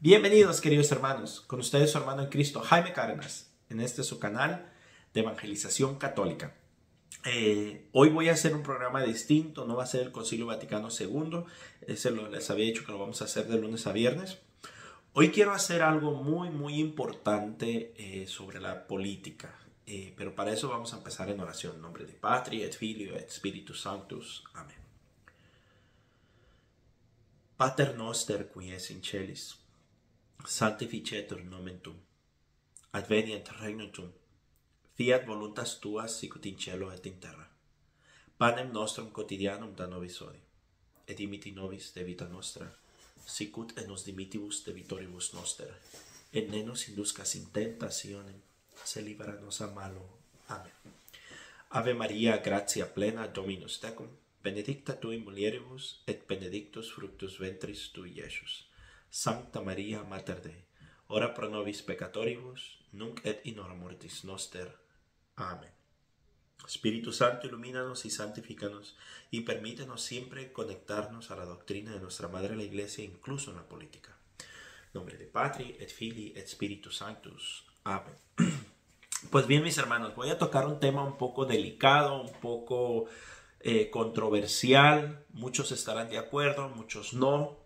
Bienvenidos, queridos hermanos, con ustedes su hermano en Cristo, Jaime Cárdenas, en este su canal de evangelización católica. Hoy voy a hacer un programa distinto, no va a ser el Concilio Vaticano II, les había dicho que lo vamos a hacer de lunes a viernes. Hoy quiero hacer algo muy importante sobre la política, pero para eso vamos a empezar en oración, en nombre de Patri, et Filio, et Spiritus Sanctus. Amén. Pater noster, qui es in celis, sanctificetur nomen tuum, advenient regnum tuum, fiat voluntas tua sicut in cielo et in terra. Panem nostrum quotidianum da nobis hodie, et dimiti nobis de vita nostra, sicut et nos dimitibus debitoribus noster, et ne nos induscas in tentationem, se libera nos a malo. Amén. Ave Maria, gratia plena, Dominus tecum, benedicta tu in mulieribus, et benedictus fructus ventris tui, Iesus. Sancta Maria, Mater Dei, ora pro nobis peccatoribus, nunc et in hora mortis noster. Amén. Espíritu Santo, ilumínanos y santifícanos, y permítenos siempre conectarnos a la doctrina de nuestra Madre la Iglesia, incluso en la política. En nombre de Patri, et Filii, et Spiritus Sanctus. Amén. Pues bien, mis hermanos, voy a tocar un tema un poco delicado, un poco controversial. Muchos estarán de acuerdo, muchos no.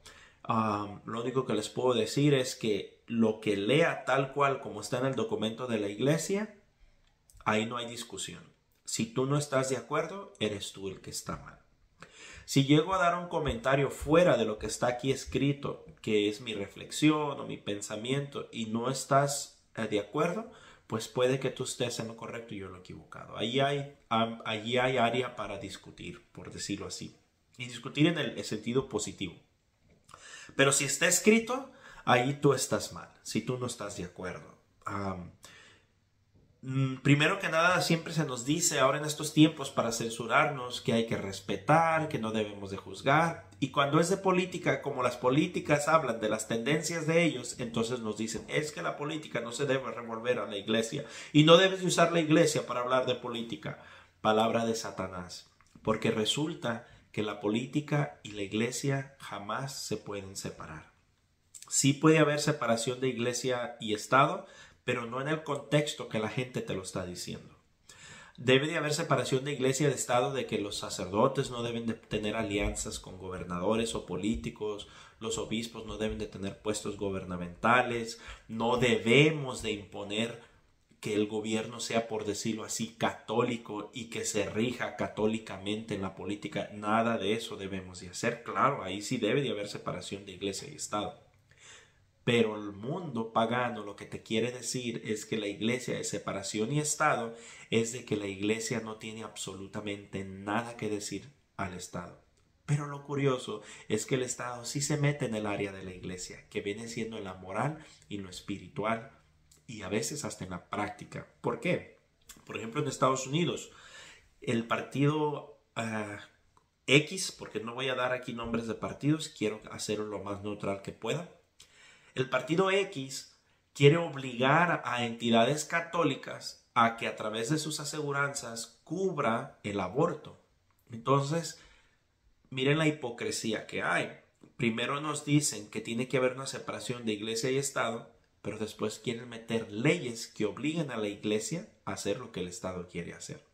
Lo único que les puedo decir es que lo que lea tal cual como está en el documento de la Iglesia, ahí no hay discusión. Si tú no estás de acuerdo, eres tú el que está mal. Si llego a dar un comentario fuera de lo que está aquí escrito, que es mi reflexión o mi pensamiento, y no estás de acuerdo, pues puede que tú estés en lo correcto y yo en lo equivocado. Allí hay área para discutir, por decirlo así. Y discutir en el sentido positivo. Pero si está escrito, ahí tú estás mal, si tú no estás de acuerdo. Primero que nada, siempre se nos dice ahora en estos tiempos para censurarnos que hay que respetar, que no debemos de juzgar. Y cuando es de política, como las políticas hablan de las tendencias de ellos, entonces nos dicen, es que la política no se debe revolver a la iglesia. Y no debes usar la iglesia para hablar de política. Palabra de Satanás. Porque resulta que la política y la iglesia jamás se pueden separar. Sí puede haber separación de iglesia y Estado, pero no en el contexto que la gente te lo está diciendo. Debe de haber separación de iglesia y de Estado, de que los sacerdotes no deben de tener alianzas con gobernadores o políticos, los obispos no deben de tener puestos gubernamentales, no debemos de imponer que el gobierno sea, por decirlo así, católico y que se rija católicamente en la política. Nada de eso debemos de hacer. Claro, ahí sí debe de haber separación de iglesia y Estado. Pero el mundo pagano lo que te quiere decir es que la iglesia de separación y Estado es de que la iglesia no tiene absolutamente nada que decir al Estado. Pero lo curioso es que el Estado sí se mete en el área de la iglesia, que viene siendo en la moral y lo espiritual y a veces hasta en la práctica. ¿Por qué? Por ejemplo, en Estados Unidos, el partido X, porque no voy a dar aquí nombres de partidos, quiero hacerlo lo más neutral que pueda. El partido X quiere obligar a entidades católicas a que a través de sus aseguranzas cubra el aborto. Entonces, miren la hipocresía que hay. Primero nos dicen que tiene que haber una separación de iglesia y Estado, pero después quieren meter leyes que obliguen a la iglesia a hacer lo que el Estado quiere hacer.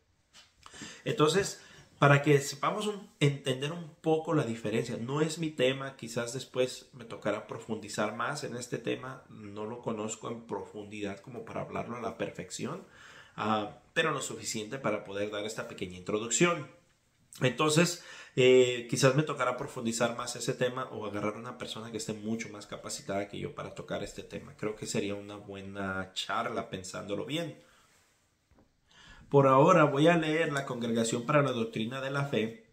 Entonces, para que sepamos entender un poco la diferencia, no es mi tema, quizás después me tocará profundizar más en este tema, no lo conozco en profundidad como para hablarlo a la perfección, pero lo suficiente para poder dar esta pequeña introducción. Entonces, quizás me tocará profundizar más ese tema o agarrar a una persona que esté mucho más capacitada que yo para tocar este tema. Creo que sería una buena charla pensándolo bien. Por ahora voy a leer la Congregación para la Doctrina de la Fe,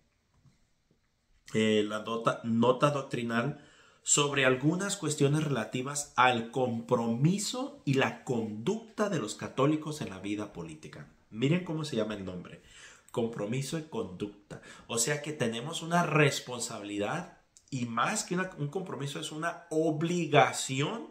la nota doctrinal sobre algunas cuestiones relativas al compromiso y la conducta de los católicos en la vida política. Miren cómo se llama el nombre, compromiso y conducta. O sea que tenemos una responsabilidad y más que un compromiso es una obligación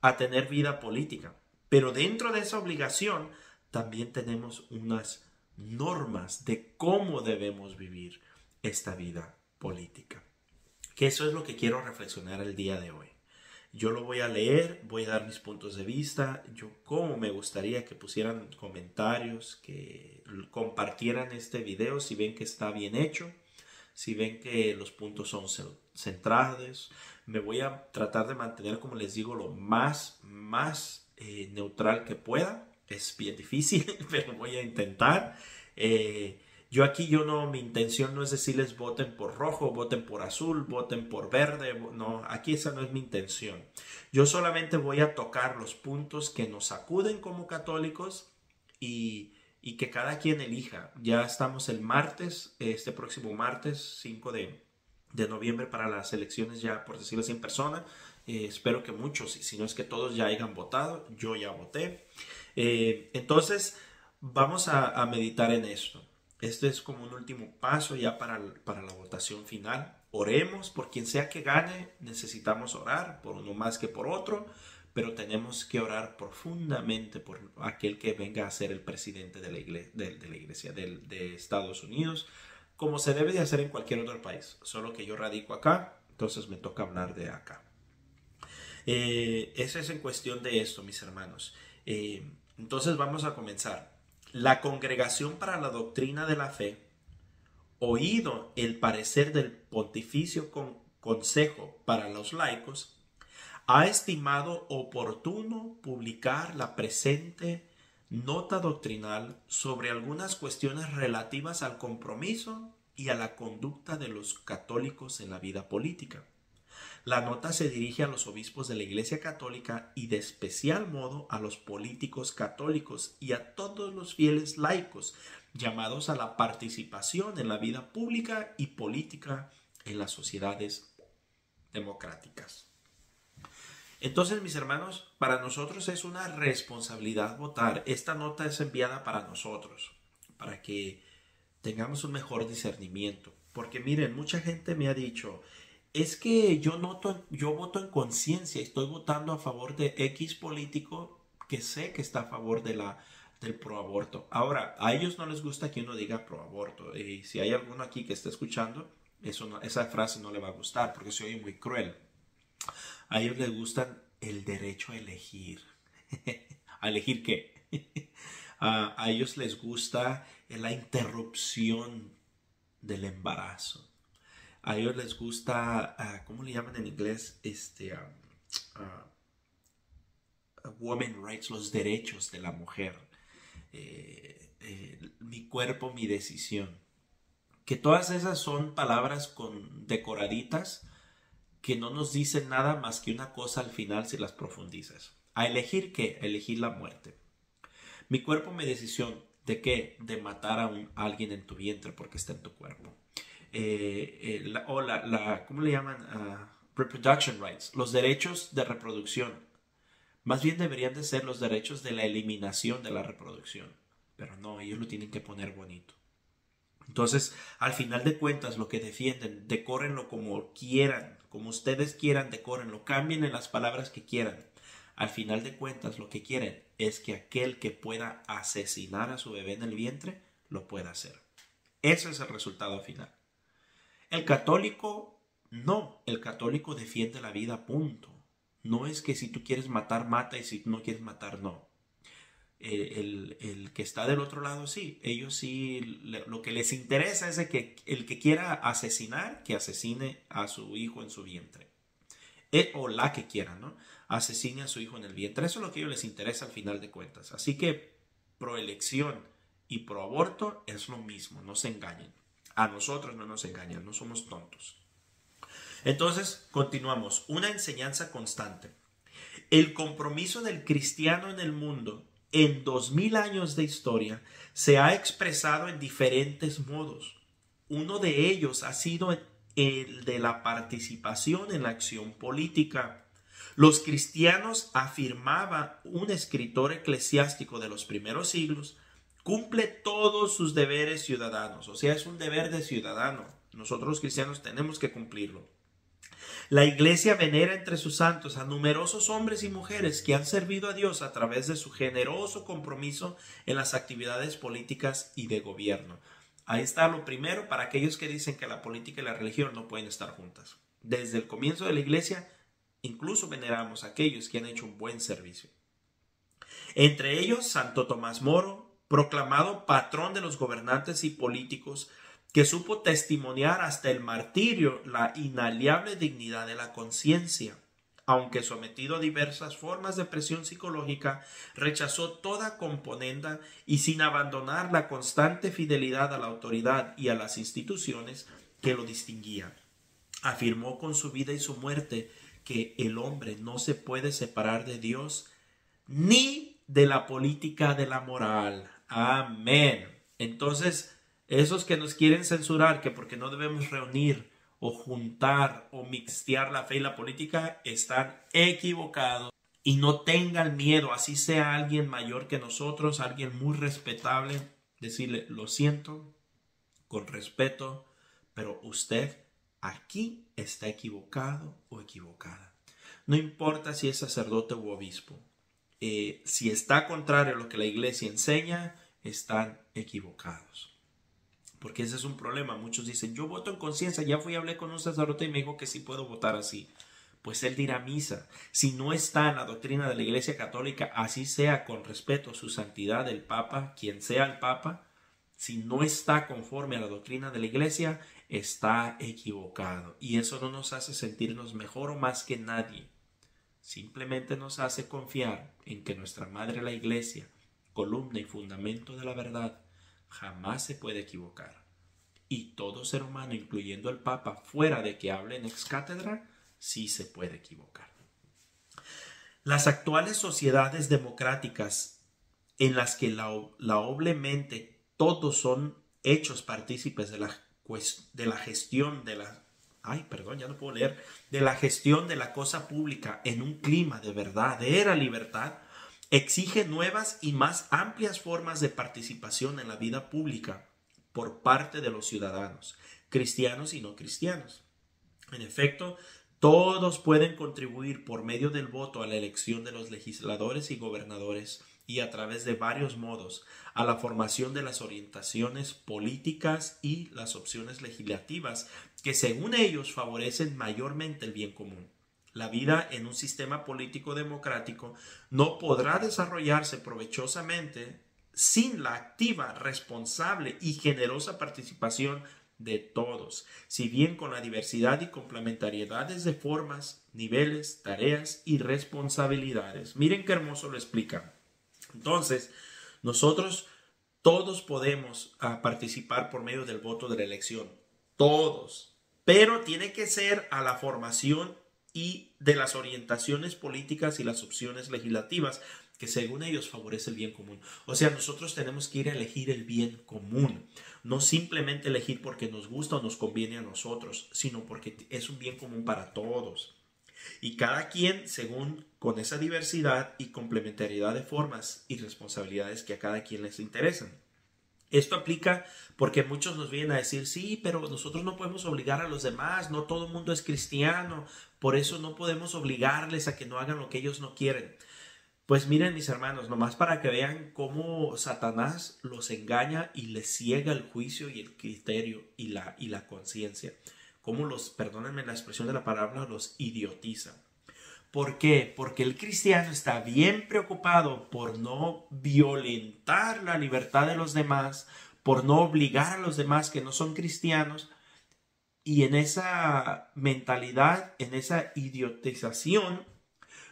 a tener vida política. Pero dentro de esa obligación también tenemos unas normas de cómo debemos vivir esta vida política. Que eso es lo que quiero reflexionar el día de hoy. Yo lo voy a leer, voy a dar mis puntos de vista. Yo como me gustaría que pusieran comentarios, que compartieran este video si ven que está bien hecho, si ven que los puntos son centrados. Me voy a tratar de mantener, como les digo, lo más neutral que pueda. Es bien difícil, pero voy a intentar. Mi intención no es decirles voten por rojo, voten por azul, voten por verde. No, aquí esa no es mi intención. Yo solamente voy a tocar los puntos que nos sacuden como católicos y que cada quien elija. Ya estamos el martes, este próximo martes 5 de noviembre para las elecciones, ya por decirlo así, en persona. Espero que muchos, si no es que todos, ya hayan votado. Yo ya voté. Entonces vamos a meditar en esto. Este es como un último paso ya para la votación final. Oremos por quien sea que gane. Necesitamos orar por uno más que por otro, pero tenemos que orar profundamente por aquel que venga a ser el presidente de la iglesia de Estados Unidos, como se debe de hacer en cualquier otro país. Solo que yo radico acá, entonces me toca hablar de acá. Eso es en cuestión de esto, mis hermanos. Entonces vamos a comenzar. La Congregación para la Doctrina de la Fe, oído el parecer del Pontificio Consejo para los Laicos, ha estimado oportuno publicar la presente nota doctrinal sobre algunas cuestiones relativas al compromiso y a la conducta de los católicos en la vida política. La nota se dirige a los obispos de la Iglesia Católica y de especial modo a los políticos católicos y a todos los fieles laicos llamados a la participación en la vida pública y política en las sociedades democráticas. Entonces, mis hermanos, para nosotros es una responsabilidad votar. Esta nota es enviada para nosotros, para que tengamos un mejor discernimiento. Porque miren, mucha gente me ha dicho, es que yo voto en conciencia, estoy votando a favor de X político que sé que está a favor del proaborto. Ahora, a ellos no les gusta que uno diga proaborto. Y si hay alguno aquí que está escuchando, esa frase no le va a gustar porque se oye muy cruel. A ellos les gusta el derecho a elegir. ¿A elegir qué? A ellos les gusta la interrupción del embarazo. A ellos les gusta, ¿cómo le llaman en inglés? Women rights, los derechos de la mujer. Mi cuerpo, mi decisión. Que todas esas son palabras decoraditas que no nos dicen nada más que una cosa al final si las profundizas. ¿A elegir qué? A elegir la muerte. Mi cuerpo, mi decisión. ¿De qué? De matar a alguien en tu vientre porque está en tu cuerpo. ¿Cómo le llaman? Reproduction rights, los derechos de reproducción. Más bien deberían de ser los derechos de la eliminación de la reproducción. Pero no, ellos lo tienen que poner bonito. Entonces, al final de cuentas, lo que defienden, decórenlo como quieran, como ustedes quieran, decórenlo, cambien en las palabras que quieran. Al final de cuentas, lo que quieren es que aquel que pueda asesinar a su bebé en el vientre, lo pueda hacer. Ese es el resultado final. El católico, no. El católico defiende la vida, punto. No es que si tú quieres matar, mata, y si no quieres matar, no. El que está del otro lado, sí. Ellos sí, lo que les interesa es de que el que quiera asesinar, que asesine a su hijo en su vientre. O la que quiera, ¿no? Asesine a su hijo en el vientre. Eso es lo que a ellos les interesa al final de cuentas. Así que proelección y proaborto es lo mismo, no se engañen. A nosotros no nos engañan, no somos tontos. Entonces, continuamos. Una enseñanza constante. El compromiso del cristiano en el mundo en 2000 años de historia se ha expresado en diferentes modos. Uno de ellos ha sido el de la participación en la acción política. Los cristianos, afirmaba un escritor eclesiástico de los primeros siglos, cumple todos sus deberes ciudadanos. O sea, es un deber de ciudadano. Nosotros los cristianos tenemos que cumplirlo. La Iglesia venera entre sus santos a numerosos hombres y mujeres que han servido a Dios a través de su generoso compromiso en las actividades políticas y de gobierno. Ahí está lo primero para aquellos que dicen que la política y la religión no pueden estar juntas. Desde el comienzo de la Iglesia, incluso veneramos a aquellos que han hecho un buen servicio. Entre ellos, Santo Tomás Moro, proclamado patrón de los gobernantes y políticos, que supo testimoniar hasta el martirio la inaliable dignidad de la conciencia. Aunque sometido a diversas formas de presión psicológica, rechazó toda componenda y sin abandonar la constante fidelidad a la autoridad y a las instituciones que lo distinguían. Afirmó con su vida y su muerte que el hombre no se puede separar de Dios ni de la política de la moral. Amén. Entonces, esos que nos quieren censurar, que porque no debemos reunir o juntar o mixtear la fe y la política, están equivocados. Y no tengan miedo, así sea alguien mayor que nosotros, alguien muy respetable, decirle, lo siento, con respeto, pero usted aquí está equivocado o equivocada. No importa si es sacerdote u obispo. Si está contrario a lo que la iglesia enseña, están equivocados. Porque ese es un problema. Muchos dicen, yo voto en conciencia, ya fui y hablé con un sacerdote y me dijo que sí puedo votar así. Pues él dirá misa. Si no está en la doctrina de la Iglesia Católica, así sea con respeto a su santidad el Papa, quien sea el Papa, si no está conforme a la doctrina de la Iglesia, está equivocado. Y eso no nos hace sentirnos mejor o más que nadie. Simplemente nos hace confiar en que nuestra Madre la Iglesia, columna y fundamento de la verdad, jamás se puede equivocar. Y todo ser humano, incluyendo el Papa, fuera de que hable en ex cátedra, sí se puede equivocar. Las actuales sociedades democráticas en las que laudablemente todos son hechos partícipes de la gestión de la gestión de la cosa pública en un clima de verdadera libertad, exige nuevas y más amplias formas de participación en la vida pública por parte de los ciudadanos, cristianos y no cristianos. En efecto, todos pueden contribuir por medio del voto a la elección de los legisladores y gobernadores y a través de varios modos a la formación de las orientaciones políticas y las opciones legislativas que según ellos favorecen mayormente el bien común. La vida en un sistema político democrático no podrá desarrollarse provechosamente sin la activa, responsable y generosa participación de todos, si bien con la diversidad y complementariedades de formas, niveles, tareas y responsabilidades. Miren qué hermoso lo explica. Entonces, nosotros todos podemos participar por medio del voto de la elección, todos, pero tiene que ser a la formación y de las orientaciones políticas y las opciones legislativas que según ellos favorece el bien común. O sea, nosotros tenemos que ir a elegir el bien común, no simplemente elegir porque nos gusta o nos conviene a nosotros, sino porque es un bien común para todos. Y cada quien, según con esa diversidad y complementariedad de formas y responsabilidades que a cada quien les interesan. Esto aplica porque muchos nos vienen a decir, sí, pero nosotros no podemos obligar a los demás, no todo el mundo es cristiano, por eso no podemos obligarles a que no hagan lo que ellos no quieren. Pues miren mis hermanos, nomás para que vean cómo Satanás los engaña y les ciega el juicio y el criterio y la conciencia. Cómo perdónenme la expresión de la palabra, los idiotiza. ¿Por qué? Porque el cristiano está bien preocupado por no violentar la libertad de los demás, por no obligar a los demás que no son cristianos, y en esa mentalidad, en esa idiotización,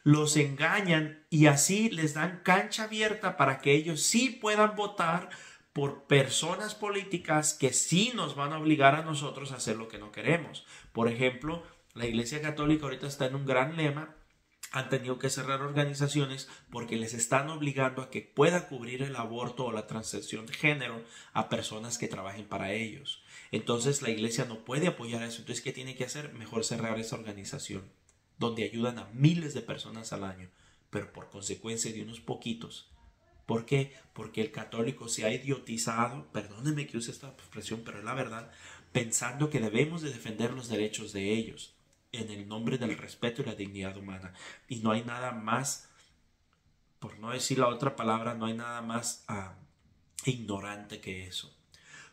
los engañan y así les dan cancha abierta para que ellos sí puedan votar por personas políticas que sí nos van a obligar a nosotros a hacer lo que no queremos. Por ejemplo, la Iglesia Católica ahorita está en un gran lema. Han tenido que cerrar organizaciones porque les están obligando a que pueda cubrir el aborto o la transición de género a personas que trabajen para ellos. Entonces la Iglesia no puede apoyar eso. Entonces, ¿qué tiene que hacer? Mejor cerrar esa organización, donde ayudan a miles de personas al año, pero por consecuencia de unos poquitos. ¿Por qué? Porque el católico se ha idiotizado, perdónenme que use esta expresión, pero es la verdad, pensando que debemos de defender los derechos de ellos en el nombre del respeto y la dignidad humana. Y no hay nada más, por no decir la otra palabra, no hay nada más ignorante que eso.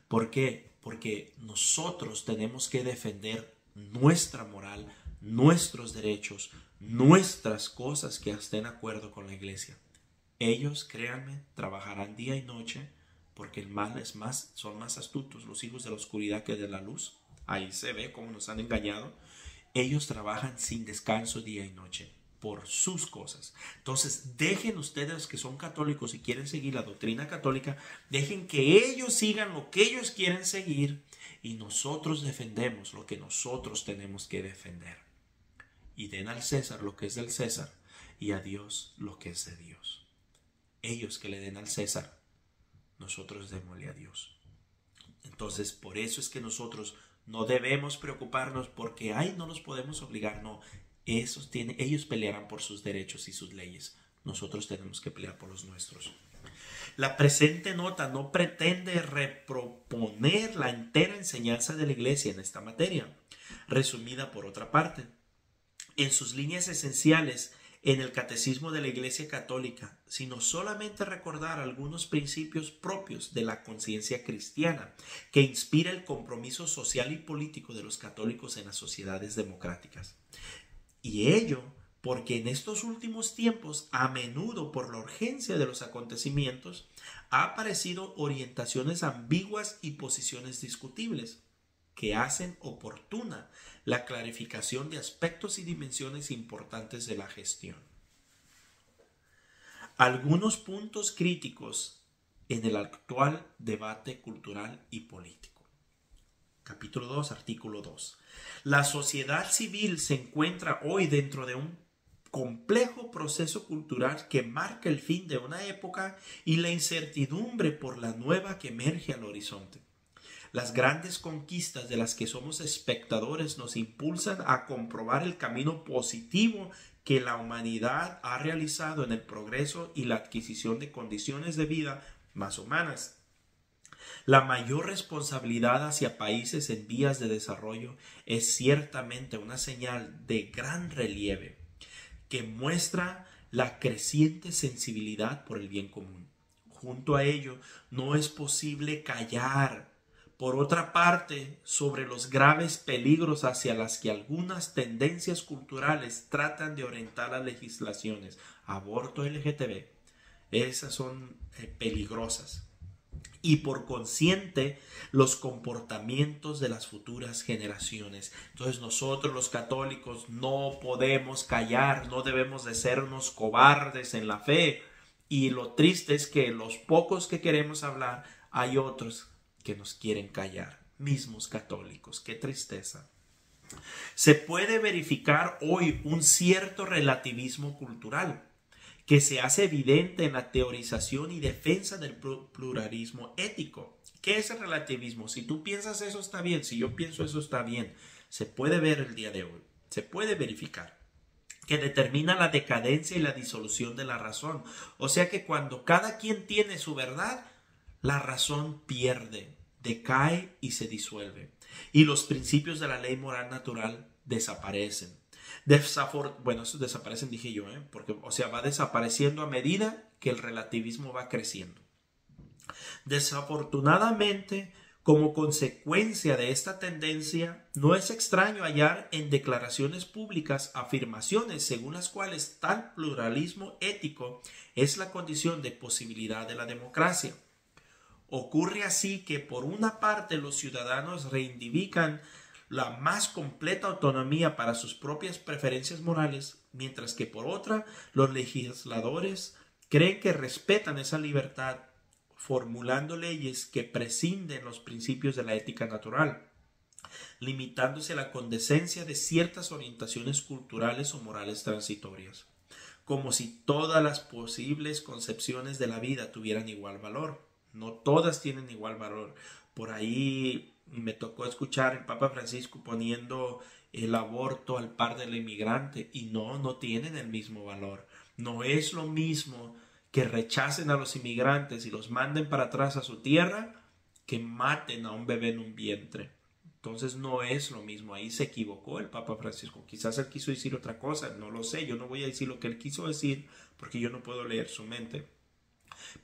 ¿Por qué? Porque nosotros tenemos que defender nuestra moral, nuestros derechos, nuestras cosas que estén de acuerdo con la iglesia. Ellos, créanme, trabajarán día y noche, porque el mal son más astutos los hijos de la oscuridad que de la luz. Ahí se ve cómo nos han engañado. Ellos trabajan sin descanso día y noche por sus cosas. Entonces, dejen ustedes que son católicos y quieren seguir la doctrina católica, dejen que ellos sigan lo que ellos quieren seguir y nosotros defendemos lo que nosotros tenemos que defender. Y den al César lo que es del César y a Dios lo que es de Dios. Ellos que le den al César, nosotros démosle a Dios. Entonces, por eso es que nosotros no debemos preocuparnos porque no los podemos obligar, no. Ellos pelearán por sus derechos y sus leyes. Nosotros tenemos que pelear por los nuestros. La presente nota no pretende reproponer la entera enseñanza de la Iglesia en esta materia, resumida por otra parte. En sus líneas esenciales, en el Catecismo de la Iglesia Católica, sino solamente recordar algunos principios propios de la conciencia cristiana que inspira el compromiso social y político de los católicos en las sociedades democráticas. Y ello porque en estos últimos tiempos, a menudo por la urgencia de los acontecimientos, ha aparecido orientaciones ambiguas y posiciones discutibles que hacen oportuna la clarificación de aspectos y dimensiones importantes de la gestión. Algunos puntos críticos en el actual debate cultural y político. Capítulo 2, artículo 2. La sociedad civil se encuentra hoy dentro de un complejo proceso cultural que marca el fin de una época y la incertidumbre por la nueva que emerge al horizonte. Las grandes conquistas de las que somos espectadores nos impulsan a comprobar el camino positivo que la humanidad ha realizado en el progreso y la adquisición de condiciones de vida más humanas. La mayor responsabilidad hacia países en vías de desarrollo es ciertamente una señal de gran relieve que muestra la creciente sensibilidad por el bien común. Junto a ello, no es posible callar, por otra parte, sobre los graves peligros hacia las que algunas tendencias culturales tratan de orientar las legislaciones. Aborto, LGTB, esas son peligrosas. Y por consiguiente los comportamientos de las futuras generaciones. Entonces nosotros los católicos no podemos callar, no debemos de ser unos cobardes en la fe. Y lo triste es que los pocos que queremos hablar, hay otros que nos quieren callar, mismos católicos. Qué tristeza. Se puede verificar hoy un cierto relativismo cultural que se hace evidente en la teorización y defensa del pluralismo ético. ¿Qué es el relativismo? Si tú piensas eso está bien, si yo pienso eso está bien. Se puede ver el día de hoy, se puede verificar, que determina la decadencia y la disolución de la razón. O sea que cuando cada quien tiene su verdad, la razón pierde, decae y se disuelve. Y los principios de la ley moral natural desaparecen. Esos desaparecen, dije yo, porque, va desapareciendo a medida que el relativismo va creciendo. Desafortunadamente, como consecuencia de esta tendencia, no es extraño hallar en declaraciones públicas afirmaciones según las cuales tal pluralismo ético es la condición de posibilidad de la democracia. Ocurre así que por una parte los ciudadanos reivindican la más completa autonomía para sus propias preferencias morales, mientras que por otra los legisladores creen que respetan esa libertad, formulando leyes que prescinden los principios de la ética natural, limitándose a la condescencia de ciertas orientaciones culturales o morales transitorias, como si todas las posibles concepciones de la vida tuvieran igual valor. No todas tienen igual valor. Por ahí me tocó escuchar el Papa Francisco poniendo el aborto al par del inmigrante y no tienen el mismo valor. No es lo mismo que rechacen a los inmigrantes y los manden para atrás a su tierra que maten a un bebé en un vientre. Entonces no es lo mismo. Ahí se equivocó el Papa Francisco. Quizás él quiso decir otra cosa, no lo sé. Yo no voy a decir lo que él quiso decir porque yo no puedo leer su mente.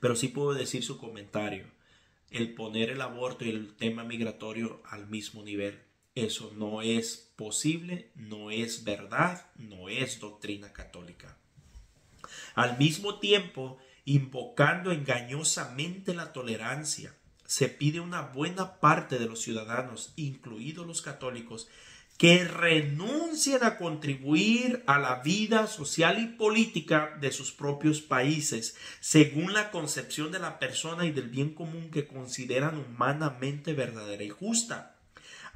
Pero sí puedo decir su comentario. El poner el aborto y el tema migratorio al mismo nivel. Eso no es posible, no es verdad, no es doctrina católica. Al mismo tiempo, invocando engañosamente la tolerancia, se pide a una buena parte de los ciudadanos, incluidos los católicos, que renuncien a contribuir a la vida social y política de sus propios países, según la concepción de la persona y del bien común que consideran humanamente verdadera y justa,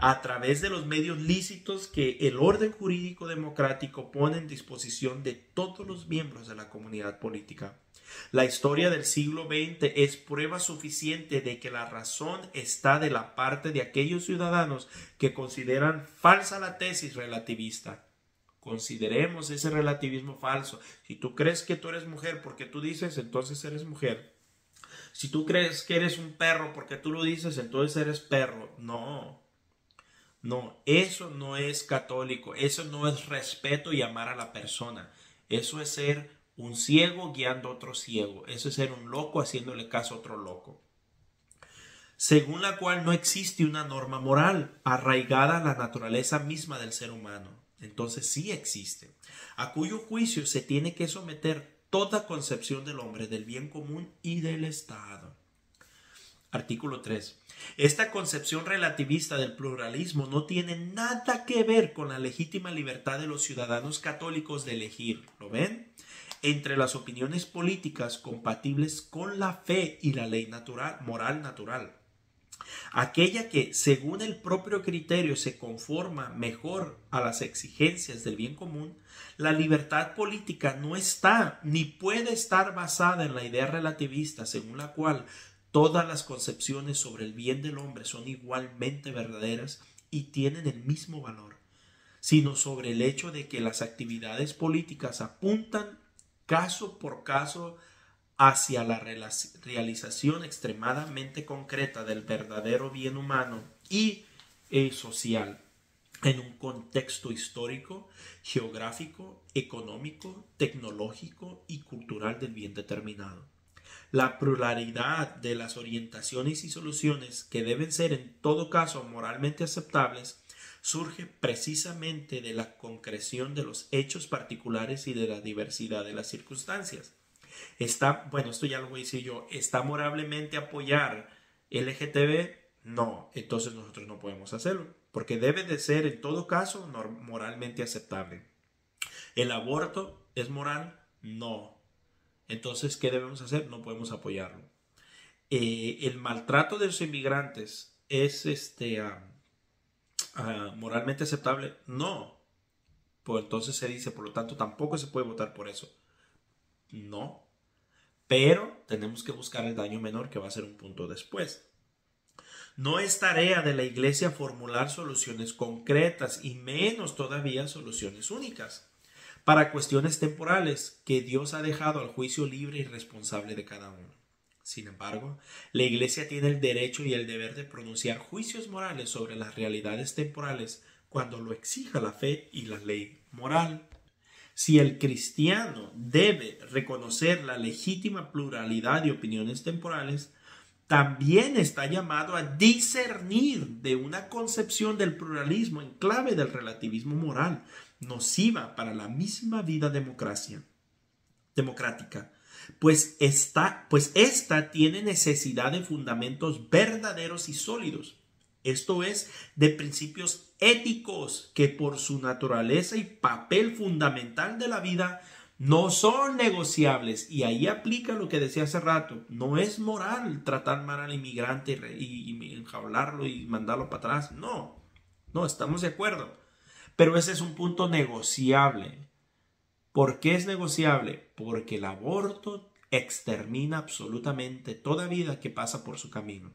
a través de los medios lícitos que el orden jurídico democrático pone en disposición de todos los miembros de la comunidad política. La historia del siglo XX es prueba suficiente de que la razón está de la parte de aquellos ciudadanos que consideran falsa la tesis relativista. Consideremos ese relativismo falso. Si tú crees que tú eres mujer porque tú dices, entonces eres mujer. Si tú crees que eres un perro porque tú lo dices, entonces eres perro. No, eso no es católico, eso no es respeto y amar a la persona. Eso es ser un ciego guiando a otro ciego. Eso es ser un loco haciéndole caso a otro loco. Según la cual no existe una norma moral arraigada a la naturaleza misma del ser humano. Entonces sí existe, a cuyo juicio se tiene que someter toda concepción del hombre, del bien común y del Estado. Artículo 3. Esta concepción relativista del pluralismo no tiene nada que ver con la legítima libertad de los ciudadanos católicos de elegir, ¿lo ven?, entre las opiniones políticas compatibles con la fe y la ley moral natural. Aquella que, según el propio criterio, se conforma mejor a las exigencias del bien común. La libertad política no está ni puede estar basada en la idea relativista, según la cual todas las concepciones sobre el bien del hombre son igualmente verdaderas y tienen el mismo valor, sino sobre el hecho de que las actividades políticas apuntan caso por caso hacia la realización extremadamente concreta del verdadero bien humano y social en un contexto histórico, geográfico, económico, tecnológico y cultural del bien determinado. La pluralidad de las orientaciones y soluciones, que deben ser en todo caso moralmente aceptables, surge precisamente de la concreción de los hechos particulares y de la diversidad de las circunstancias. Esto ya lo voy a decir yo, ¿está moralmente apoyar LGTB? No, entonces nosotros no podemos hacerlo, porque debe de ser en todo caso moralmente aceptable. ¿El aborto es moral? No. Entonces, ¿qué debemos hacer? No podemos apoyarlo. ¿El maltrato de los inmigrantes es moralmente aceptable? No. Pues entonces se dice, por lo tanto, tampoco se puede votar por eso. No. Pero tenemos que buscar el daño menor, que va a ser un punto después. No es tarea de la Iglesia formular soluciones concretas y menos todavía soluciones únicas para cuestiones temporales que Dios ha dejado al juicio libre y responsable de cada uno. Sin embargo, la Iglesia tiene el derecho y el deber de pronunciar juicios morales sobre las realidades temporales cuando lo exija la fe y la ley moral. Si el cristiano debe reconocer la legítima pluralidad de opiniones temporales, también está llamado a discernir de una concepción del pluralismo en clave del relativismo moral, nociva para la misma vida democrática, pues esta tiene necesidad de fundamentos verdaderos y sólidos, esto es, de principios éticos que por su naturaleza y papel fundamental de la vida no son negociables. Y ahí aplica lo que decía hace rato, no es moral tratar mal al inmigrante y enjaularlo y mandarlo para atrás, no, estamos de acuerdo, pero ese es un punto negociable. ¿Por qué es negociable? Porque el aborto extermina absolutamente toda vida que pasa por su camino.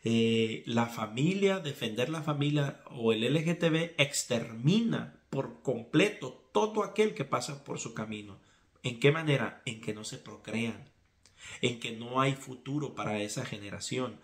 La familia, defender la familia o el LGTB extermina por completo todo aquel que pasa por su camino. ¿En qué manera? En que no se procrean, en que no hay futuro para esa generación.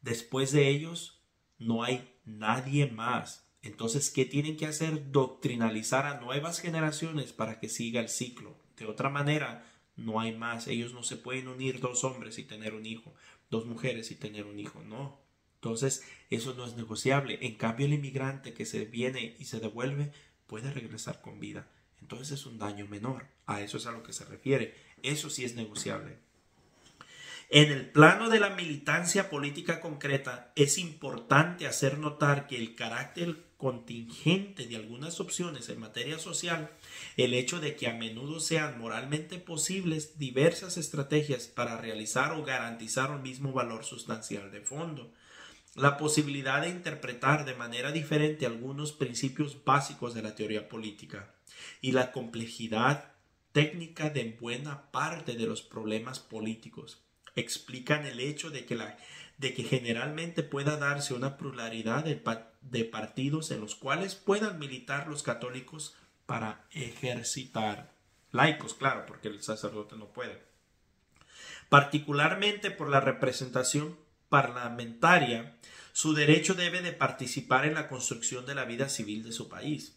Después de ellos no hay nadie más. Entonces, ¿qué tienen que hacer? Doctrinalizar a nuevas generaciones para que siga el ciclo. De otra manera, no hay más. Ellos no se pueden unir dos hombres y tener un hijo, dos mujeres y tener un hijo. No. Entonces, eso no es negociable. En cambio, el inmigrante que se viene y se devuelve puede regresar con vida. Entonces es un daño menor. A eso es a lo que se refiere. Eso sí es negociable. En el plano de la militancia política concreta, es importante hacer notar que el carácter contingente de algunas opciones en materia social, el hecho de que a menudo sean moralmente posibles diversas estrategias para realizar o garantizar un mismo valor sustancial de fondo, la posibilidad de interpretar de manera diferente algunos principios básicos de la teoría política y la complejidad técnica de buena parte de los problemas políticos explican el hecho de que generalmente pueda darse una pluralidad de partidos en los cuales puedan militar los católicos para ejercitar laicos, claro, porque el sacerdote no puede. Particularmente por la representación parlamentaria, su derecho debe de participar en la construcción de la vida civil de su país.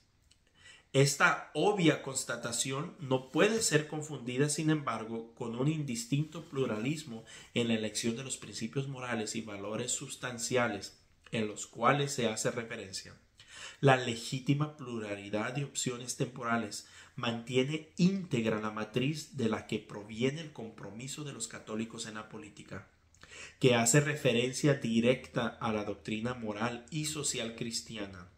Esta obvia constatación no puede ser confundida, sin embargo, con un indistinto pluralismo en la elección de los principios morales y valores sustanciales en los cuales se hace referencia. La legítima pluralidad de opciones temporales mantiene íntegra la matriz de la que proviene el compromiso de los católicos en la política, que hace referencia directa a la doctrina moral y social cristiana.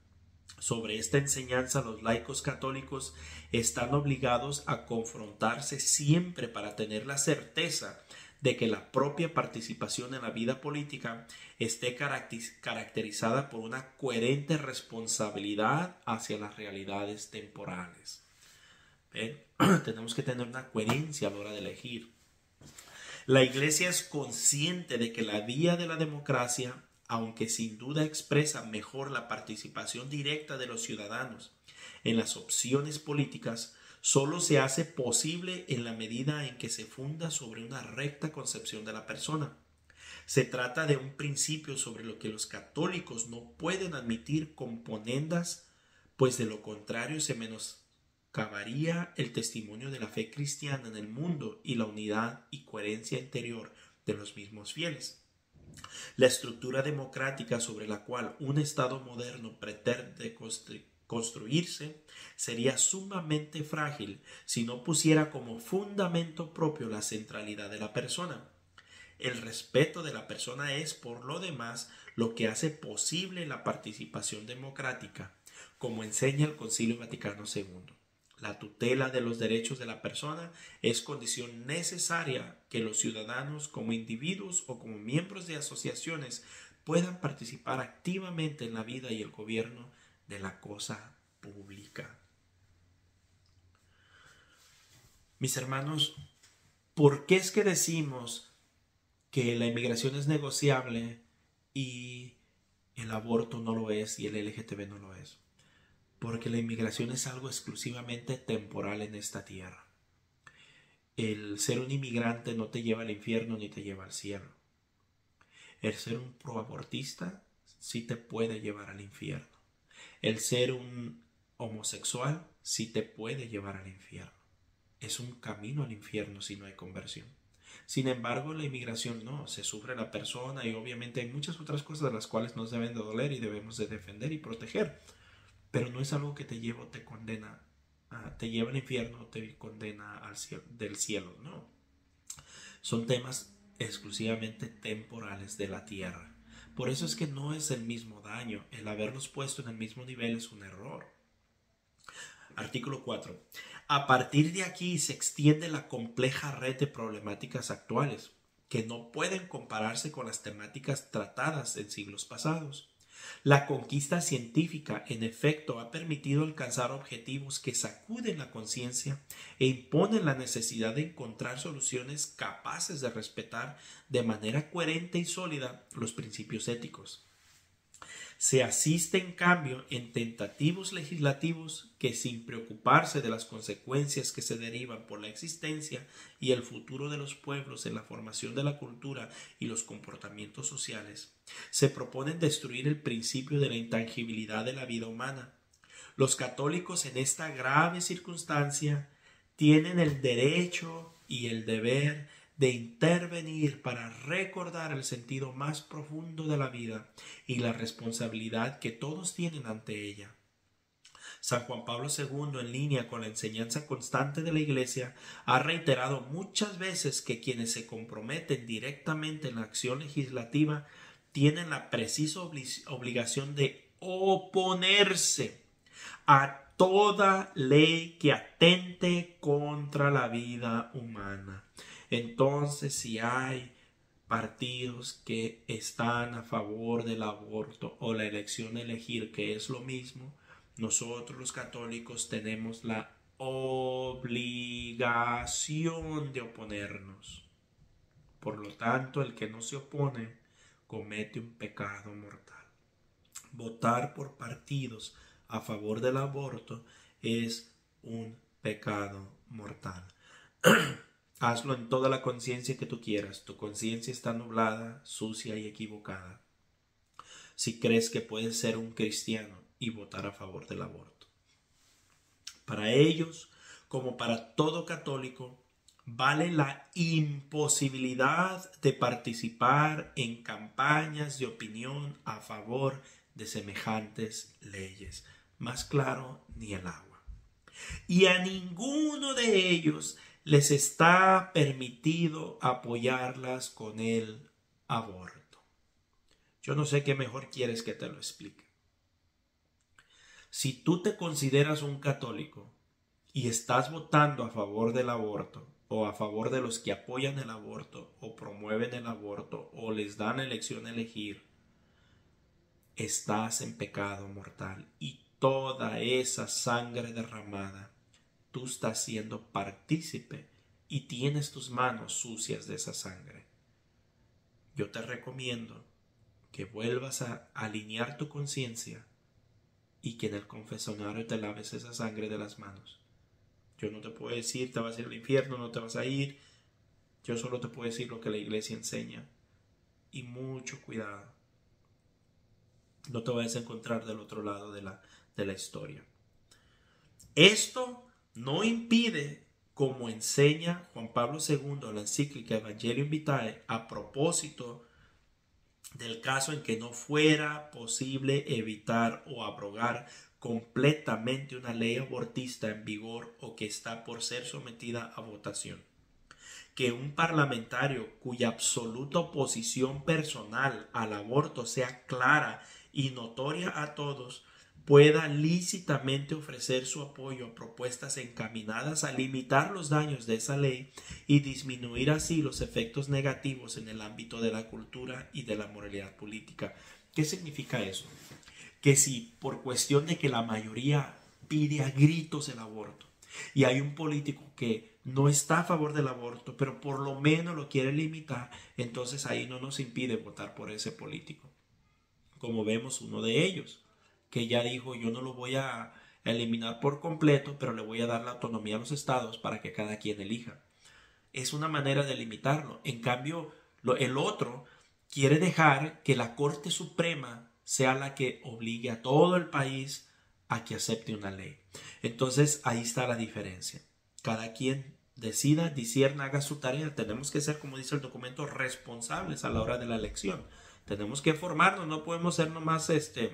Sobre esta enseñanza, los laicos católicos están obligados a confrontarse siempre para tener la certeza de que la propia participación en la vida política esté caracterizada por una coherente responsabilidad hacia las realidades temporales. ¿Ven? Tenemos que tener una coherencia a la hora de elegir. La Iglesia es consciente de que la vía de la democracia, aunque sin duda expresa mejor la participación directa de los ciudadanos en las opciones políticas, solo se hace posible en la medida en que se funda sobre una recta concepción de la persona. Se trata de un principio sobre lo que los católicos no pueden admitir componendas, pues de lo contrario se menoscabaría el testimonio de la fe cristiana en el mundo y la unidad y coherencia interior de los mismos fieles. La estructura democrática sobre la cual un Estado moderno pretende construirse sería sumamente frágil si no pusiera como fundamento propio la centralidad de la persona. El respeto de la persona es, por lo demás, lo que hace posible la participación democrática, como enseña el Concilio Vaticano II. La tutela de los derechos de la persona es condición necesaria que los ciudadanos, como individuos o como miembros de asociaciones, puedan participar activamente en la vida y el gobierno de la cosa pública. Mis hermanos, ¿por qué es que decimos que la inmigración es negociable y el aborto no lo es y el LGTB no lo es? Porque la inmigración es algo exclusivamente temporal en esta tierra. El ser un inmigrante no te lleva al infierno ni te lleva al cielo. El ser un proabortista sí te puede llevar al infierno. El ser un homosexual sí te puede llevar al infierno. Es un camino al infierno si no hay conversión. Sin embargo, la inmigración no, se sufre la persona y obviamente hay muchas otras cosas de las cuales nos deben de doler y debemos de defender y proteger. Pero no es algo que te lleva o te condena, te lleva al infierno o te condena al cielo, del cielo, no. Son temas exclusivamente temporales de la tierra. Por eso es que no es el mismo daño. El haberlos puesto en el mismo nivel es un error. Artículo 4. A partir de aquí se extiende la compleja red de problemáticas actuales, que no pueden compararse con las temáticas tratadas en siglos pasados. La conquista científica, en efecto, ha permitido alcanzar objetivos que sacuden la conciencia e imponen la necesidad de encontrar soluciones capaces de respetar de manera coherente y sólida los principios éticos. Se asiste, en cambio, en tentativos legislativos que, sin preocuparse de las consecuencias que se derivan por la existencia y el futuro de los pueblos en la formación de la cultura y los comportamientos sociales, se proponen destruir el principio de la intangibilidad de la vida humana. Los católicos en esta grave circunstancia tienen el derecho y el deber de intervenir para recordar el sentido más profundo de la vida y la responsabilidad que todos tienen ante ella. San Juan Pablo II, en línea con la enseñanza constante de la Iglesia, ha reiterado muchas veces que quienes se comprometen directamente en la acción legislativa tienen la precisa obligación de oponerse a toda ley que atente contra la vida humana. Entonces, si hay partidos que están a favor del aborto o la elección de elegir, que es lo mismo, nosotros los católicos tenemos la obligación de oponernos. Por lo tanto, el que no se opone comete un pecado mortal. Votar por partidos a favor del aborto es un pecado mortal. Hazlo en toda la conciencia que tú quieras. Tu conciencia está nublada, sucia y equivocada si crees que puedes ser un cristiano y votar a favor del aborto. Para ellos, como para todo católico, vale la imposibilidad de participar en campañas de opinión a favor de semejantes leyes. Más claro, ni el agua. Y a ninguno de ellos les está permitido apoyarlas con el aborto. Yo no sé qué mejor quieres que te lo explique. Si tú te consideras un católico y estás votando a favor del aborto o a favor de los que apoyan el aborto o promueven el aborto o les dan elección a elegir, estás en pecado mortal y toda esa sangre derramada, tú estás siendo partícipe y tienes tus manos sucias de esa sangre. Yo te recomiendo que vuelvas a alinear tu conciencia y que en el confesionario te laves esa sangre de las manos. Yo no te puedo decir te vas a ir al infierno, no te vas a ir. Yo solo te puedo decir lo que la Iglesia enseña. Y mucho cuidado. No te vayas a encontrar del otro lado de la historia. Esto no impide, como enseña Juan Pablo II en la encíclica Evangelium Vitae, a propósito del caso en que no fuera posible evitar o abrogar completamente una ley abortista en vigor o que está por ser sometida a votación, que un parlamentario cuya absoluta oposición personal al aborto sea clara y notoria a todos pueda lícitamente ofrecer su apoyo a propuestas encaminadas a limitar los daños de esa ley y disminuir así los efectos negativos en el ámbito de la cultura y de la moralidad política. ¿Qué significa eso? Que si por cuestión de que la mayoría pide a gritos el aborto y hay un político que no está a favor del aborto, pero por lo menos lo quiere limitar, entonces ahí no nos impide votar por ese político. Como vemos uno de ellos, que ya dijo yo no lo voy a eliminar por completo, pero le voy a dar la autonomía a los estados para que cada quien elija. Es una manera de limitarlo. En cambio, el otro quiere dejar que la Corte Suprema sea la que obligue a todo el país a que acepte una ley. Entonces ahí está la diferencia. Cada quien decida, discierna, haga su tarea. Tenemos que ser, como dice el documento, responsables a la hora de la elección. Tenemos que formarnos, no podemos ser nomás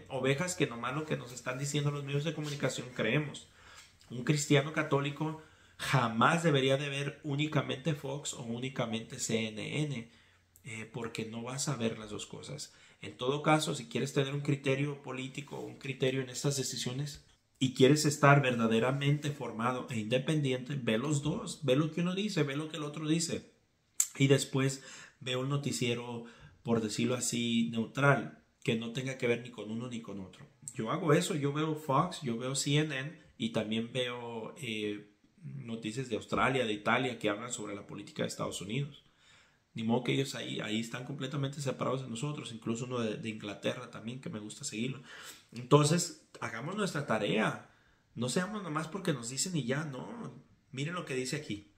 ovejas que nomás lo que nos están diciendo los medios de comunicación creemos. Un cristiano católico jamás debería de ver únicamente Fox o únicamente CNN, porque no vas a ver las dos cosas. En todo caso, si quieres tener un criterio político, un criterio en estas decisiones y quieres estar verdaderamente formado e independiente, ve los dos, ve lo que uno dice, ve lo que el otro dice y después ve un noticiero, por decirlo así, neutral, que no tenga que ver ni con uno ni con otro. Yo hago eso, yo veo Fox, yo veo CNN y también veo noticias de Australia, de Italia, que hablan sobre la política de Estados Unidos. Ni modo que ellos ahí están completamente separados de nosotros, incluso uno de Inglaterra también, que me gusta seguirlo. Entonces, hagamos nuestra tarea. No seamos nomás porque nos dicen y ya, no. Miren lo que dice aquí.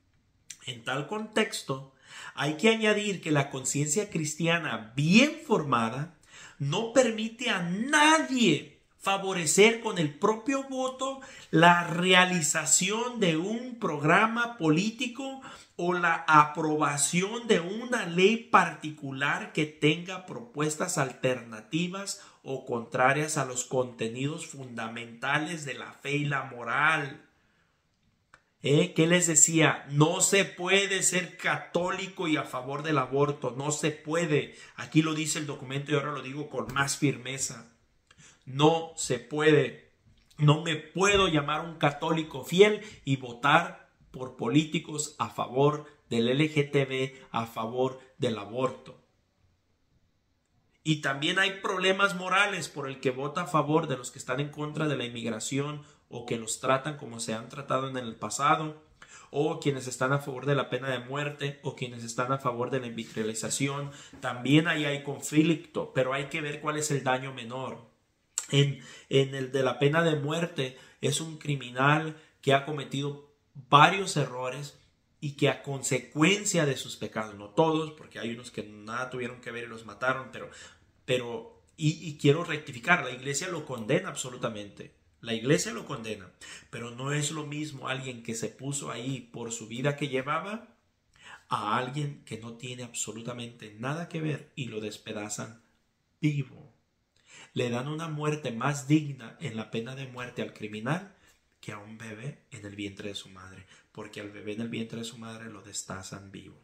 En tal contexto, hay que añadir que la conciencia cristiana bien formada no permite a nadie favorecer con el propio voto la realización de un programa político o la aprobación de una ley particular que tenga propuestas alternativas o contrarias a los contenidos fundamentales de la fe y la moral. ¿Qué les decía? No se puede ser católico y a favor del aborto, no se puede. Aquí lo dice el documento y ahora lo digo con más firmeza. No se puede. No me puedo llamar un católico fiel y votar por políticos a favor del LGTB, a favor del aborto. Y también hay problemas morales por el que vota a favor de los que están en contra de la inmigración o que los tratan como se han tratado en el pasado, o quienes están a favor de la pena de muerte, o quienes están a favor de la invisibilización. También ahí hay conflicto, pero hay que ver cuál es el daño menor. En el de la pena de muerte es un criminal que ha cometido varios errores y que a consecuencia de sus pecados, no todos, porque hay unos que nada tuvieron que ver y los mataron, pero quiero rectificar, la iglesia lo condena absolutamente. La iglesia lo condena, pero no es lo mismo alguien que se puso ahí por su vida que llevaba a alguien que no tiene absolutamente nada que ver y lo despedazan vivo. Le dan una muerte más digna en la pena de muerte al criminal que a un bebé en el vientre de su madre, porque al bebé en el vientre de su madre lo destazan vivo.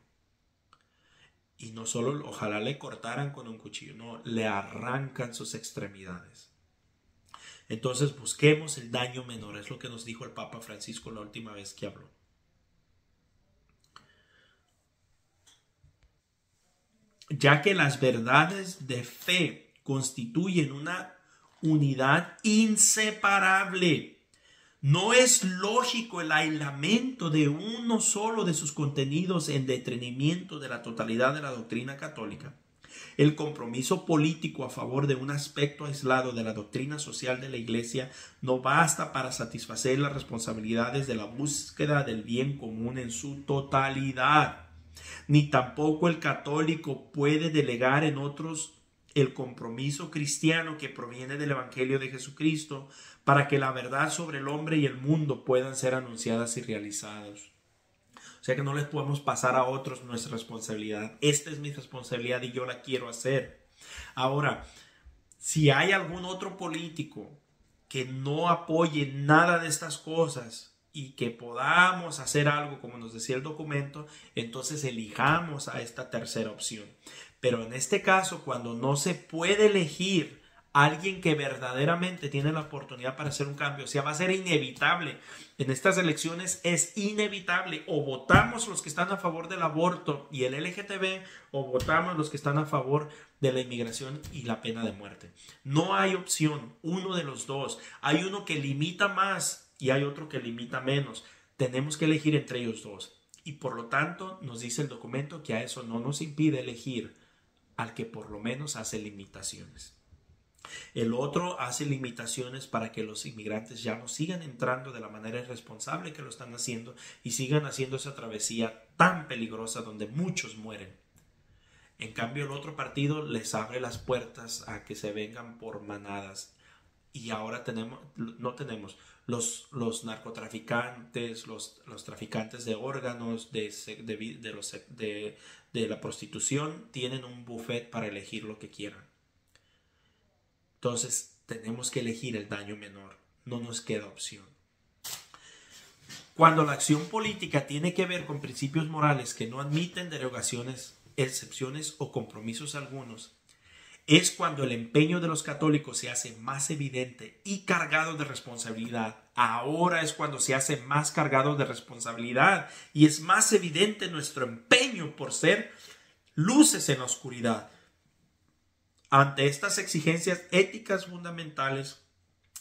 Y no solo, ojalá le cortaran con un cuchillo, no, le arrancan sus extremidades. Entonces busquemos el daño menor, es lo que nos dijo el Papa Francisco la última vez que habló. Ya que las verdades de fe constituyen una unidad inseparable, no es lógico el aislamiento de uno solo de sus contenidos en detrimento de la totalidad de la doctrina católica. El compromiso político a favor de un aspecto aislado de la doctrina social de la Iglesia no basta para satisfacer las responsabilidades de la búsqueda del bien común en su totalidad. Ni tampoco el católico puede delegar en otros el compromiso cristiano que proviene del Evangelio de Jesucristo para que la verdad sobre el hombre y el mundo puedan ser anunciadas y realizadas. O sea que no les podemos pasar a otros nuestra responsabilidad. Esta es mi responsabilidad y yo la quiero hacer. Ahora, si hay algún otro político que no apoye nada de estas cosas y que podamos hacer algo como nos decía el documento, entonces elijamos a esta tercera opción. Pero en este caso, cuando no se puede elegir alguien que verdaderamente tiene la oportunidad para hacer un cambio, o sea, va a ser inevitable. En estas elecciones es inevitable. O votamos los que están a favor del aborto y el LGTB, o votamos los que están a favor de la inmigración y la pena de muerte. No hay opción, uno de los dos. Hay uno que limita más y hay otro que limita menos. Tenemos que elegir entre ellos dos. Y por lo tanto, nos dice el documento que a eso no nos impide elegir al que por lo menos hace limitaciones. El otro hace limitaciones para que los inmigrantes ya no sigan entrando de la manera irresponsable que lo están haciendo y sigan haciendo esa travesía tan peligrosa donde muchos mueren. En cambio, el otro partido les abre las puertas a que se vengan por manadas. Y ahora no tenemos los narcotraficantes, los traficantes de órganos, de la prostitución, tienen un buffet para elegir lo que quieran. Entonces tenemos que elegir el daño menor, no nos queda opción. Cuando la acción política tiene que ver con principios morales que no admiten derogaciones, excepciones o compromisos algunos, es cuando el empeño de los católicos se hace más evidente y cargado de responsabilidad. Ahora es cuando se hace más cargado de responsabilidad y es más evidente nuestro empeño por ser luces en la oscuridad. Ante estas exigencias éticas fundamentales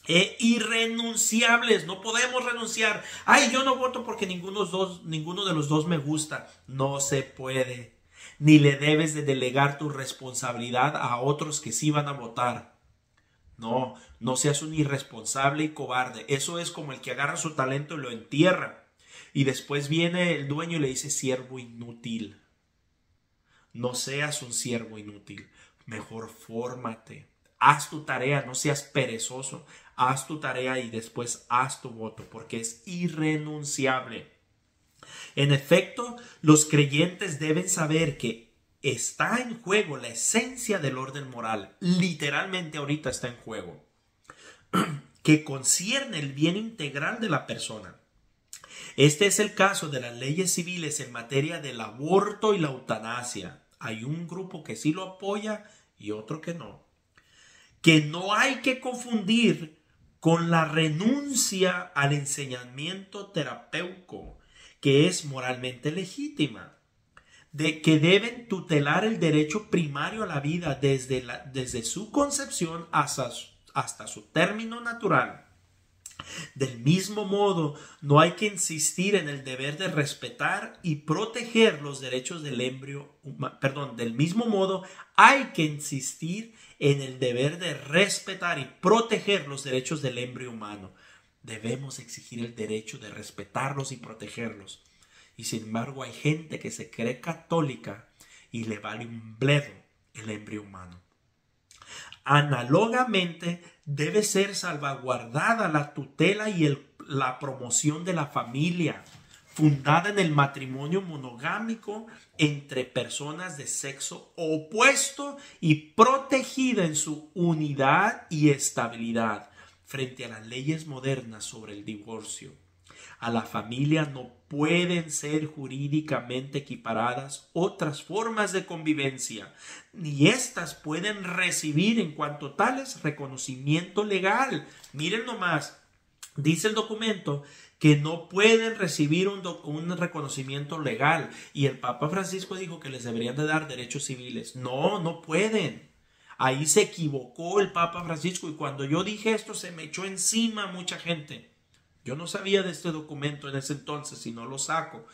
e irrenunciables, no podemos renunciar. Ay, yo no voto porque ninguno de los dos me gusta. No se puede. Ni le debes de delegar tu responsabilidad a otros que sí van a votar. No, no seas un irresponsable y cobarde. Eso es como el que agarra su talento y lo entierra. Y después viene el dueño y le dice siervo inútil. No seas un siervo inútil. Mejor fórmate, Haz tu tarea, no seas perezoso. Haz tu tarea y después haz tu voto, porque es irrenunciable. En efecto, los creyentes deben saber que está en juego la esencia del orden moral. Literalmente ahorita está en juego. Que concierne el bien integral de la persona. Este es el caso de las leyes civiles en materia del aborto y la eutanasia. Hay un grupo que sí lo apoya y otro que no. Que no hay que confundir con la renuncia al enseñamiento terapéutico, que es moralmente legítima, de que deben tutelar el derecho primario a la vida desde su concepción hasta su término natural. Del mismo modo, no hay que insistir en el deber de respetar y proteger los derechos del embrión. Del mismo modo, hay que insistir en el deber de respetar y proteger los derechos del embrión humano. Debemos exigir el derecho de respetarlos y protegerlos. Y sin embargo, hay gente que se cree católica y le vale un bledo el embrión humano. Análogamente, debe ser salvaguardada la tutela y la promoción de la familia, fundada en el matrimonio monogámico entre personas de sexo opuesto y protegida en su unidad y estabilidad frente a las leyes modernas sobre el divorcio. A la familia no pueden ser jurídicamente equiparadas otras formas de convivencia, ni éstas pueden recibir en cuanto tales reconocimiento legal. Miren nomás, dice el documento que no pueden recibir un reconocimiento legal, y el Papa Francisco dijo que les deberían de dar derechos civiles. No pueden. Ahí se equivocó el Papa Francisco, y cuando yo dije esto se me echó encima mucha gente. Yo no sabía de este documento en ese entonces y no lo saco.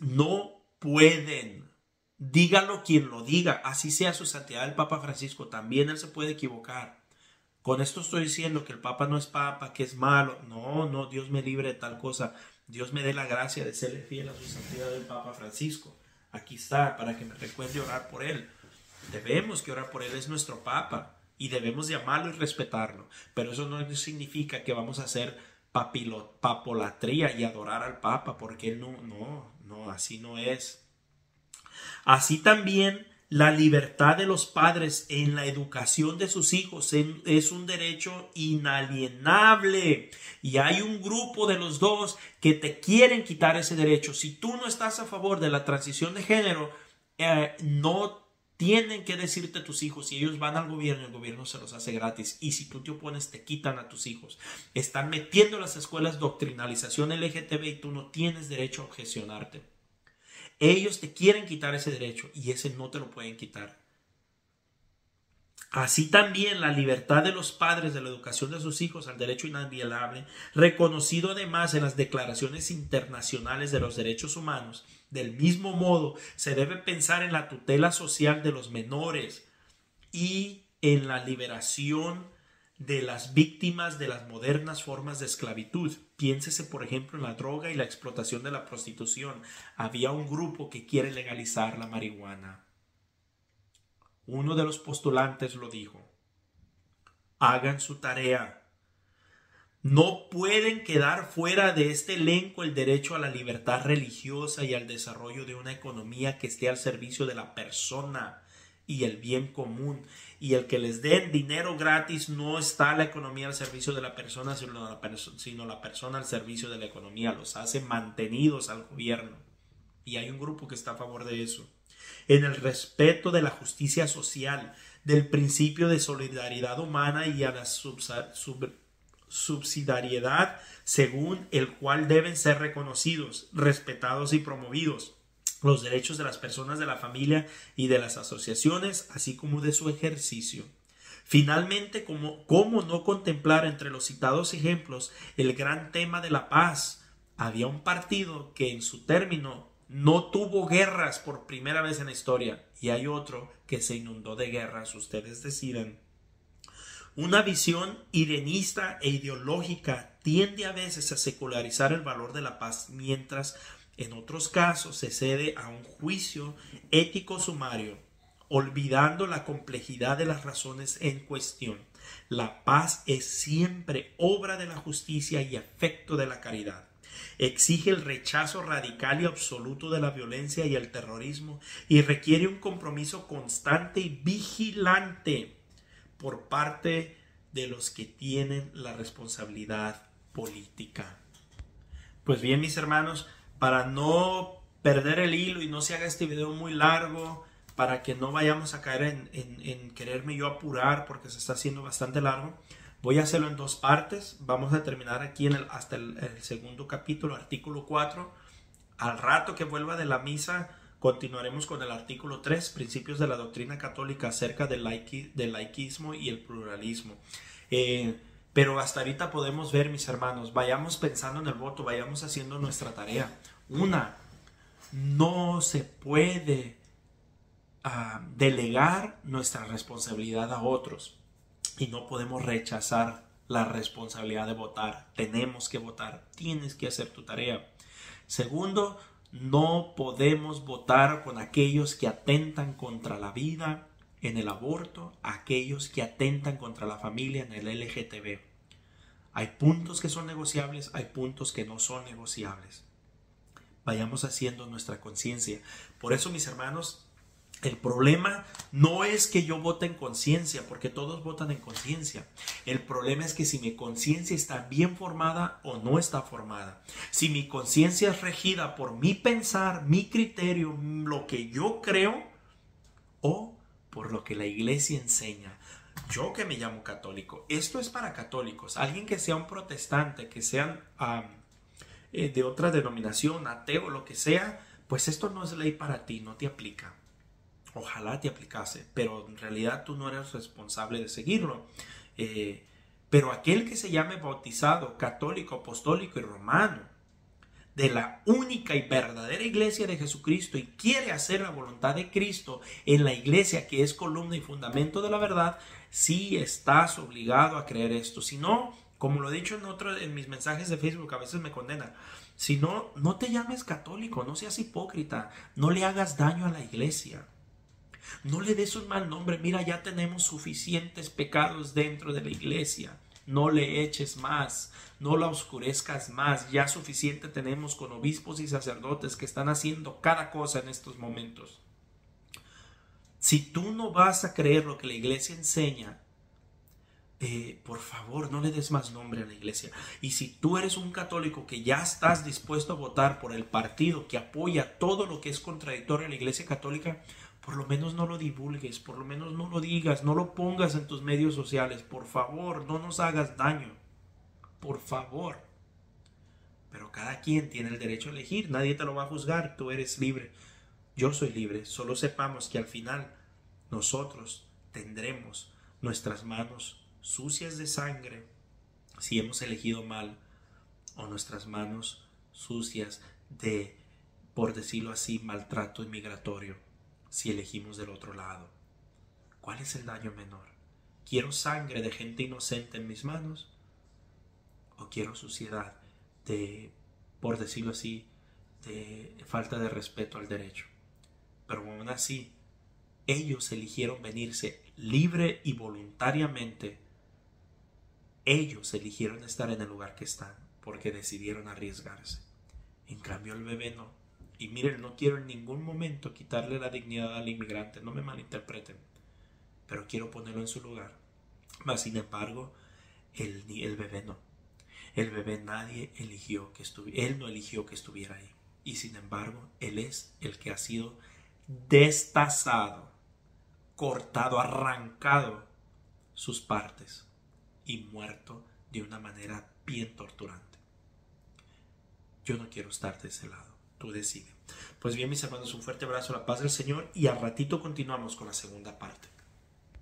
No pueden. Dígalo quien lo diga. Así sea su santidad el Papa Francisco. También él se puede equivocar. Con esto estoy diciendo que el Papa no es Papa, que es malo. No, Dios me libre de tal cosa. Dios me dé la gracia de serle fiel a su santidad el Papa Francisco. Aquí está, para que me recuerde orar por él. Debemos que orar por él, es nuestro Papa. Y debemos de amarlo y respetarlo. Pero eso no significa que vamos a hacer papolatría y adorar al Papa, porque él no, así no es. Así también la libertad de los padres en la educación de sus hijos es un derecho inalienable. Y hay un grupo de los dos que te quieren quitar ese derecho. Si tú no estás a favor de la transición de género, no tienen que decirte tus hijos. Si ellos van al gobierno, el gobierno se los hace gratis. Y si tú te opones, te quitan a tus hijos. Están metiendo a las escuelas doctrinalización LGTB y tú no tienes derecho a objecionarte. Ellos te quieren quitar ese derecho y ese no te lo pueden quitar. Así también la libertad de los padres de la educación de sus hijos al derecho inalienable, reconocido además en las declaraciones internacionales de los derechos humanos. Del mismo modo, se debe pensar en la tutela social de los menores y en la liberación de las víctimas de las modernas formas de esclavitud. Piénsese, por ejemplo, en la droga y la explotación de la prostitución. Había un grupo que quiere legalizar la marihuana. Uno de los postulantes lo dijo. Hagan su tarea. No pueden quedar fuera de este elenco el derecho a la libertad religiosa y al desarrollo de una economía que esté al servicio de la persona y el bien común. Y el que les den dinero gratis, no está la economía al servicio de la persona, sino la persona al servicio de la economía. Los hace mantenidos al gobierno. Y hay un grupo que está a favor de eso. En el respeto de la justicia social, del principio de solidaridad humana y a la subsidiariedad, según el cual deben ser reconocidos, respetados y promovidos los derechos de las personas de la familia y de las asociaciones, así como de su ejercicio. Finalmente, ¿cómo no contemplar entre los citados ejemplos el gran tema de la paz? Había un partido que en su término no tuvo guerras por primera vez en la historia, y hay otro que se inundó de guerras. Ustedes deciden. Una visión irenista e ideológica tiende a veces a secularizar el valor de la paz, mientras en otros casos se cede a un juicio ético sumario. olvidando la complejidad de las razones en cuestión. La paz es siempre obra de la justicia y efecto de la caridad. Exige el rechazo radical y absoluto de la violencia y el terrorismo y requiere un compromiso constante y vigilante por parte de los que tienen la responsabilidad política. Pues bien, mis hermanos, para no perder el hilo y no se haga este video muy largo, para que no vayamos a caer en quererme yo apurar porque se está haciendo bastante largo, voy a hacerlo en dos partes. Vamos a terminar aquí hasta el segundo capítulo, artículo 4. Al rato que vuelva de la misa, continuaremos con el artículo 3, principios de la doctrina católica acerca del laicismo y el pluralismo. Pero hasta ahorita podemos ver, mis hermanos, vayamos pensando en el voto, vayamos haciendo nuestra tarea. No se puede delegar nuestra responsabilidad a otros y no podemos rechazar la responsabilidad de votar. Tenemos que votar, tienes que hacer tu tarea. Segundo, no podemos votar con aquellos que atentan contra la vida en el aborto, aquellos que atentan contra la familia en el LGTB. Hay puntos que son negociables, hay puntos que no son negociables. Vayamos haciendo nuestra conciencia. Por eso, mis hermanos, el problema no es que yo vote en conciencia, porque todos votan en conciencia. El problema es que si mi conciencia está bien formada o no está formada. Si mi conciencia es regida por mi pensar, mi criterio, lo que yo creo, o por lo que la iglesia enseña. Yo que me llamo católico, esto es para católicos. Alguien que sea un protestante, que sean de otra denominación, ateo, lo que sea, pues esto no es ley para ti, no te aplica. Ojalá te aplicase, pero en realidad tú no eres responsable de seguirlo. Pero aquel que se llame bautizado, católico, apostólico y romano, de la única y verdadera iglesia de Jesucristo y quiere hacer la voluntad de Cristo en la iglesia que es columna y fundamento de la verdad, sí estás obligado a creer esto. Si no, como lo he dicho en mis mensajes de Facebook, a veces me condenan. Si no, no te llames católico, no seas hipócrita, no le hagas daño a la iglesia. No le des un mal nombre. Mira, ya tenemos suficientes pecados dentro de la iglesia. No le eches más, no la oscurezcas más. Ya suficiente tenemos con obispos y sacerdotes que están haciendo cada cosa en estos momentos. Si tú no vas a creer lo que la iglesia enseña, por favor, no le des más nombre a la iglesia. Y si tú eres un católico que ya estás dispuesto a votar por el partido que apoya todo lo que es contradictorio a la iglesia católica, por lo menos no lo divulgues, por lo menos no lo digas, no lo pongas en tus medios sociales. Por favor, no nos hagas daño. Por favor. Pero cada quien tiene el derecho a elegir, nadie te lo va a juzgar, tú eres libre. Yo soy libre, solo sepamos que al final nosotros tendremos nuestras manos sucias de sangre si hemos elegido mal, o nuestras manos sucias de, por decirlo así, maltrato inmigratorio si elegimos del otro lado. ¿Cuál es el daño menor? ¿Quiero sangre de gente inocente en mis manos? ¿O quiero suciedad de, por decirlo así, de falta de respeto al derecho? Pero aún así, ellos eligieron venirse libre y voluntariamente. Ellos eligieron estar en el lugar que están porque decidieron arriesgarse. En cambio, el bebé no. Y miren, no quiero en ningún momento quitarle la dignidad al inmigrante, no me malinterpreten, pero quiero ponerlo en su lugar. Mas, sin embargo, el bebé no. El bebé nadie eligió que estuviera, él no eligió que estuviera ahí. Y sin embargo, él es el que ha sido destazado, cortado, arrancado sus partes y muerto de una manera bien torturante. Yo no quiero estar de ese lado. Tú decides. Pues bien, mis hermanos, un fuerte abrazo, la paz del Señor, y al ratito continuamos con la segunda parte.